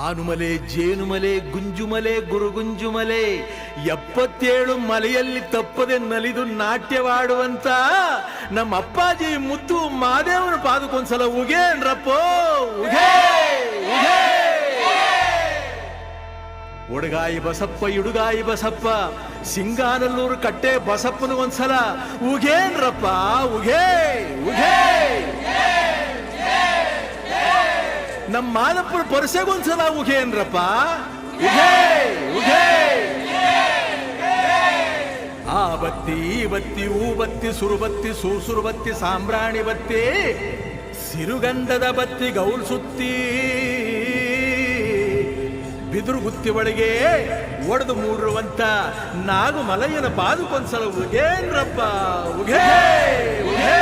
ಆನುಮಲೆ ಜೇನುಮಲೆ ಗುಂಜುಮಲೆ ಗುರುಗುಂಜುಮಲೆ 77 ಮಲೆಯಲ್ಲಿ ತಪ್ಪದೆ ನಲಿದು ನಾಟ್ಯವಾಡುವಂತ ನಮ್ಮ ಅಪ್ಪಾಜಿ ಮುತ್ತು ಮಾದೇವನ ಪಾದಕ್ಕೊಂದ್ಸಲ ಉಗೇನ್ರಪ್ಪೋ ಉಗೇ ಉಗೇ. ಒಡಗಾಯಿ ಬಸಪ್ಪ ಇಡುಗಾಯಿ ಬಸಪ್ಪ ಸಿಂಗಾನಲ್ಲೂರು ಕಟ್ಟೆ ಬಸಪ್ಪನ ಒಂದ್ಸಲ ಉಗೇನ್ರಪ್ಪ ಉಗೇ ಉಗೇ. ನಮ್ಮ ಮಾದಪ್ಪನ ಪರಸೆಗೊಂದ್ಸಲ ಉಗೇನ್ರಪ್ಪ ಉಗೇ ಉಗೇ. ಆ ಬತ್ತಿ ಈ ಬತ್ತಿ ಹೂ ಬತ್ತಿ ಸುರುಬತ್ತಿ ಸೂಸುರು ಬತ್ತಿ ಸಾಂಬ್ರಾಣಿ ಬತ್ತಿ ಸಿರುಗಂಧದ ಬತ್ತಿ ಗೌಲ್ ಸುತ್ತಿ ಬಿದುರು ಗುತ್ತಿ ಒಳಗೆ ಒಡೆದು ಮೂಡಿರುವಂತ ನಾಗು ಮಲಯ್ಯನ ಪಾದಕ್ಕೊಂದ್ಸಲ ಉಗೇನ್ರಪ್ಪ ಉಗೇ ಉಗೇ.